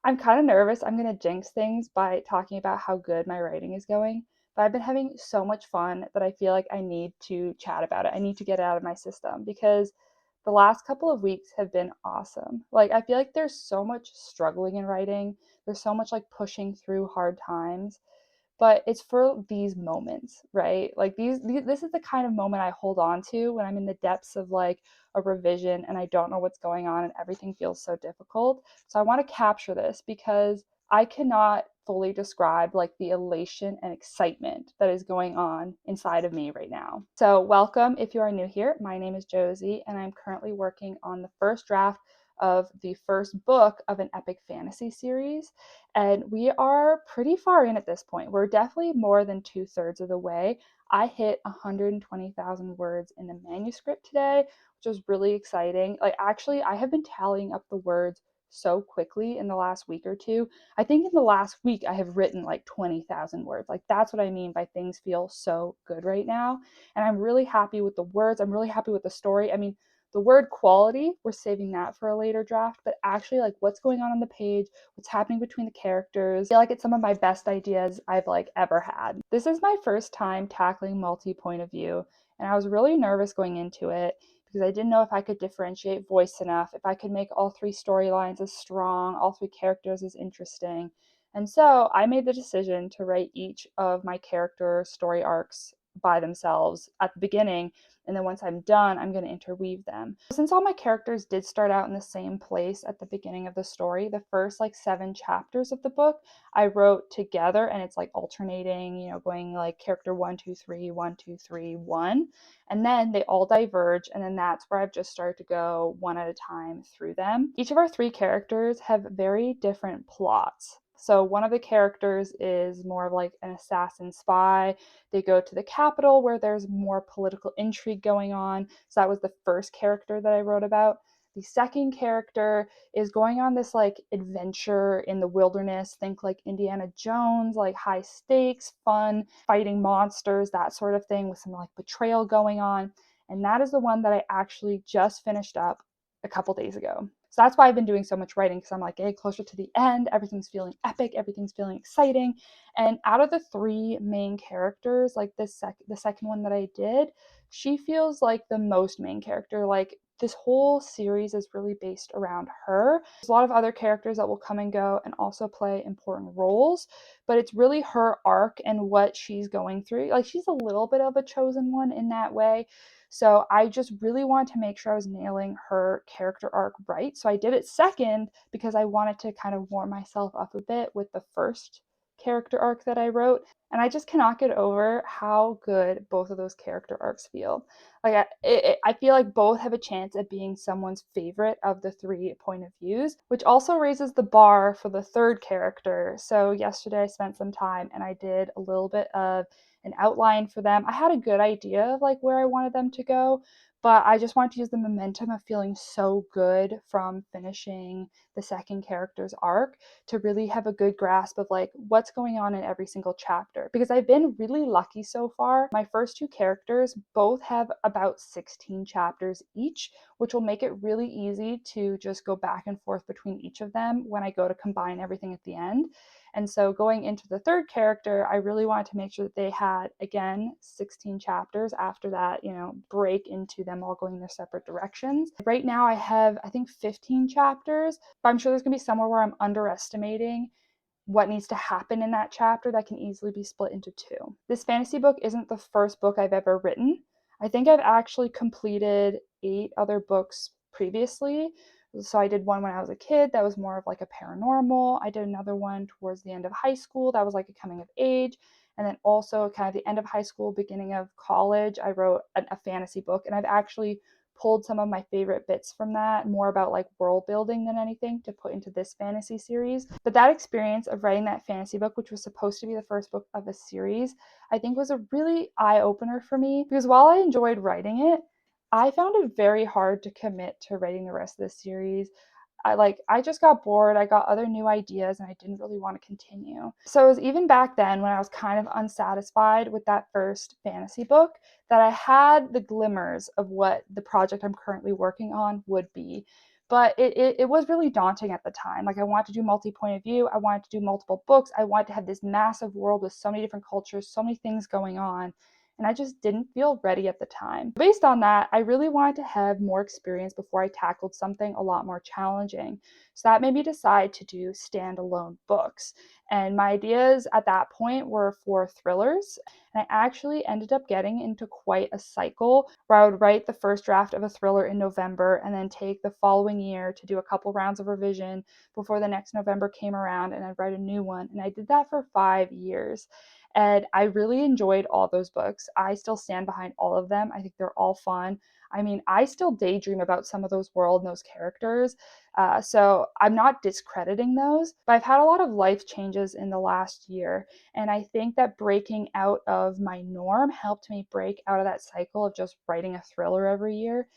I'm kind of nervous. I'm going to jinx things by talking about how good my writing is going. But I've been having so much fun that I feel like I need to chat about it. I need to get it out of my system because the last couple of weeks have been awesome. Like, I feel like there's so much struggling in writing, there's so much like pushing through hard times, but it's for these moments, right? Like these this is the kind of moment I hold on to when I'm in the depths of like a revision and I don't know what's going on and everything feels so difficult. So I want to capture this because I cannot fully describe like the elation and excitement that is going on inside of me right now. So welcome if you are new here. My name is Josie and I'm currently working on the first draft of the first book of an epic fantasy series. And we are pretty far in at this point. We're definitely more than 2/3 of the way. I hit 120,000 words in the manuscript today, which was really exciting. Like, actually, I have been tallying up the words so quickly in the last week or two. I think in the last week, I have written like 20,000 words. Like, that's what I mean by things feel so good right now. And I'm really happy with the words. I'm really happy with the story. I mean, the word quality, we're saving that for a later draft, but actually, like, what's going on the page, what's happening between the characters. I feel like it's some of my best ideas I've like ever had. This is my first time tackling multi-point of view, and I was really nervous going into it because I didn't know if I could differentiate voice enough, if I could make all three storylines as strong, all three characters as interesting. And so I made the decision to write each of my character story arcs by themselves at the beginning, and then once I'm done, I'm going to interweave them. Since all my characters did start out in the same place at the beginning of the story, the first like 7 chapters of the book I wrote together, and it's like alternating, going like character 1 2 3 1 2 3 1, and then they all diverge, and then that's where I've just started to go one at a time through them. Each of our 3 characters have very different plots. So one of the characters is more of like an assassin spy. They go to the capital where there's more political intrigue going on. So that was the first character that I wrote about. The second character is going on this like adventure in the wilderness. Think like Indiana Jones, like high stakes, fun, fighting monsters, that sort of thing, with some like betrayal going on. And that is the one that I actually just finished up a couple days ago. So that's why I've been doing so much writing, because I'm like, hey, closer to the end, everything's feeling epic, everything's feeling exciting. And out of the 3 main characters, like the second one that I did, she feels like the most main character. Like, this whole series is really based around her. There's a lot of other characters that will come and go and also play important roles, but it's really her arc and what she's going through. Like, she's a little bit of a chosen one in that way. So I just really wanted to make sure I was nailing her character arc right. So I did it second because I wanted to kind of warm myself up a bit with the first character arc that I wrote. And I just cannot get over how good both of those character arcs feel. Like, I feel like both have a chance at being someone's favorite of the 3 point of views, which also raises the bar for the third character. So yesterday I spent some time and I did a little bit of an outline for them. I had a good idea of like where I wanted them to go, but I just wanted to use the momentum of feeling so good from finishing the second character's arc to really have a good grasp of like what's going on in every single chapter. Because I've been really lucky so far. My first 2 characters both have about 16 chapters each, which will make it really easy to just go back and forth between each of them when I go to combine everything at the end. And so going into the third character, I really wanted to make sure that they had, again, 16 chapters after that, break into them all going their separate directions. Right now I have, I think, 15 chapters, but I'm sure there's going to be somewhere where I'm underestimating what needs to happen in that chapter that can easily be split into 2. This fantasy book isn't the first book I've ever written. I think I've actually completed 8 other books previously. So I did one when I was a kid that was more of like a paranormal. I did another one towards the end of high school that was like a coming of age. And then also kind of the end of high school, beginning of college, I wrote a fantasy book. And I've actually pulled some of my favorite bits from that, more about like world building than anything, to put into this fantasy series. But that experience of writing that fantasy book, which was supposed to be the first book of a series, I think was a really eye-opener for me, because while I enjoyed writing it, I found it very hard to commit to writing the rest of the series. I just got bored. I got other new ideas and I didn't really want to continue. So it was even back then when I was kind of unsatisfied with that first fantasy book that I had the glimmers of what the project I'm currently working on would be. but it was really daunting at the time. Like I wanted to do multi-point of view, I wanted to do multiple books, I wanted to have this massive world with so many different cultures, so many things going on, and I just didn't feel ready at the time. Based on that, I really wanted to have more experience before I tackled something a lot more challenging. So that made me decide to do standalone books. And my ideas at that point were for thrillers. And I actually ended up getting into quite a cycle where I would write the first draft of a thriller in November and then take the following year to do a couple rounds of revision before the next November came around and I'd write a new one. And I did that for 5 years. And I really enjoyed all those books. I still stand behind all of them. I think they're all fun. I mean, I still daydream about some of those world and those characters. So I'm not discrediting those, but I've had a lot of life changes in the last year. And I think that breaking out of my norm helped me break out of that cycle of just writing a thriller every year.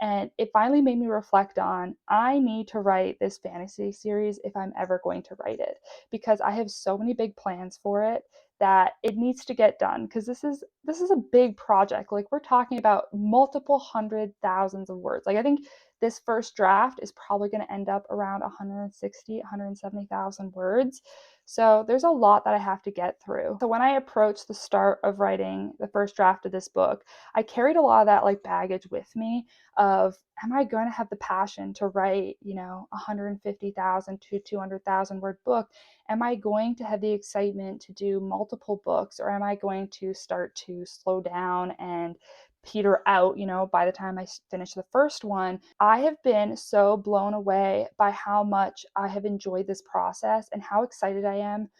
And it finally made me reflect on I need to write this fantasy series if I'm ever going to write it, because I have so many big plans for it that it needs to get done, because this is a big project. Like we're talking about multiple hundred thousands of words. Like I think this first draft is probably going to end up around 160, 170,000 words. So there's a lot that I have to get through. So when I approached the start of writing the first draft of this book, I carried a lot of that like baggage with me of, am I going to have the passion to write, 150,000 to 200,000 word book? Am I going to have the excitement to do multiple books, or am I going to start to slow down and peter out, by the time I finish the first one? I have been so blown away by how much I have enjoyed this process and how excited I am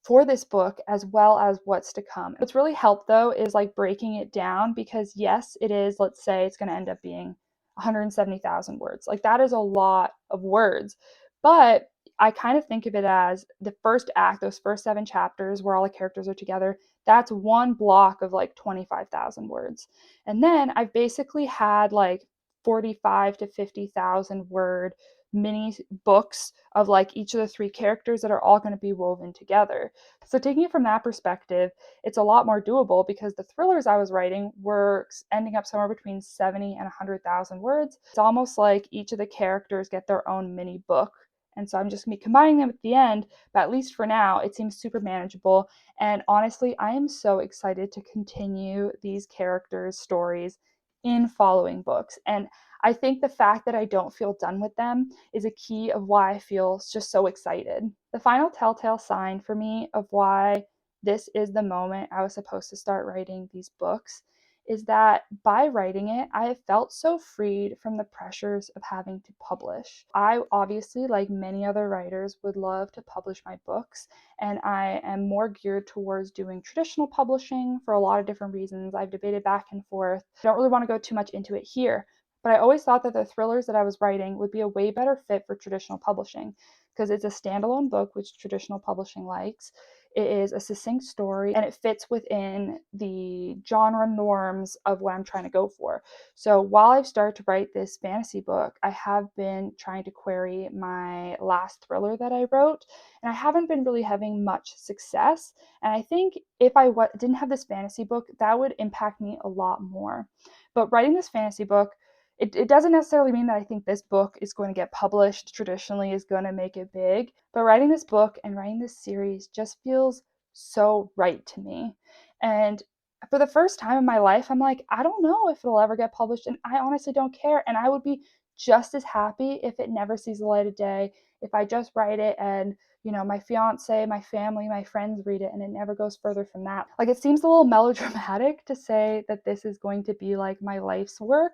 for this book as well as what's to come. What's really helped though is like breaking it down, because yes, it is, let's say it's going to end up being 170,000 words. Like that is a lot of words. But I kind of think of it as the first act, those first 7 chapters where all the characters are together, that's one block of like 25,000 words. And then I've basically had like 45 to 50,000 word mini books of like each of the 3 characters that are all going to be woven together. So taking it from that perspective, it's a lot more doable, because the thrillers I was writing were ending up somewhere between 70 and 100,000 words. It's almost like each of the characters get their own mini book. And so I'm just going to be combining them at the end, but at least for now, it seems super manageable. And honestly, I am so excited to continue these characters' stories in following books. And I think the fact that I don't feel done with them is a key of why I feel just so excited. The final telltale sign for me of why this is the moment I was supposed to start writing these books is that by writing it, I have felt so freed from the pressures of having to publish. I obviously, like many other writers, would love to publish my books, and I am more geared towards doing traditional publishing for a lot of different reasons. I've debated back and forth. I don't really want to go too much into it here, but I always thought that the thrillers that I was writing would be a way better fit for traditional publishing, because it's a standalone book, which traditional publishing likes. It is a succinct story and it fits within the genre norms of what I'm trying to go for. So while I've started to write this fantasy book, I have been trying to query my last thriller that I wrote, and I haven't been really having much success. And I think if I didn't have this fantasy book, that would impact me a lot more. But writing this fantasy book, it doesn't necessarily mean that I think this book is going to get published traditionally, is going to make it big, but writing this book and writing this series just feels so right to me. And for the first time in my life, I'm like, I don't know if it'll ever get published, and I honestly don't care. And I would be just as happy if it never sees the light of day, if I just write it and my fiance, my family, my friends read it and it never goes further from that. Like, it seems a little melodramatic to say that this is going to be like my life's work,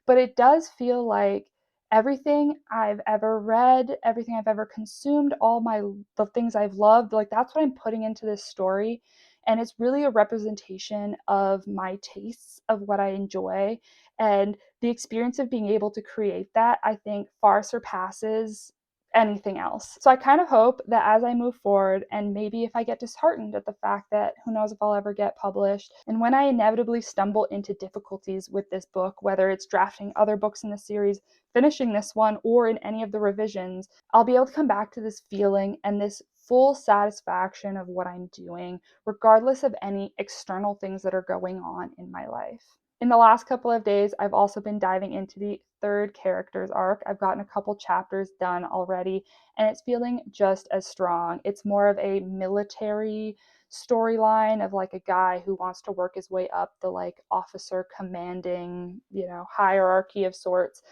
but it does feel like everything I've ever read, everything I've ever consumed, the things I've loved, like that's what I'm putting into this story. And it's really a representation of my tastes, of what I enjoy. And the experience of being able to create that, I think, far surpasses anything else. So I kind of hope that as I move forward, and maybe if I get disheartened at the fact that who knows if I'll ever get published, and when I inevitably stumble into difficulties with this book, whether it's drafting other books in the series, finishing this one, or in any of the revisions, I'll be able to come back to this feeling and this full satisfaction of what I'm doing, regardless of any external things that are going on in my life. In the last couple of days, I've also been diving into the third character's arc. I've gotten a couple chapters done already, and it's feeling just as strong. It's more of a military storyline of like a guy who wants to work his way up the like officer commanding, hierarchy of sorts.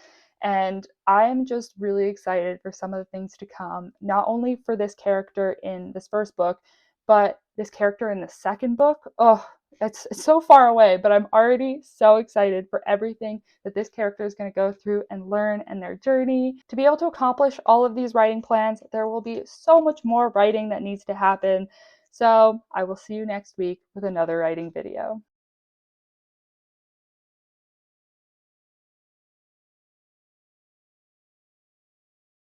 And I am just really excited for some of the things to come, not only for this character in this first book, but this character in the second book. Oh, it's so far away, but I'm already so excited for everything that this character is going to go through and learn and their journey. To be able to accomplish all of these writing plans, there will be so much more writing that needs to happen. So I will see you next week with another writing video.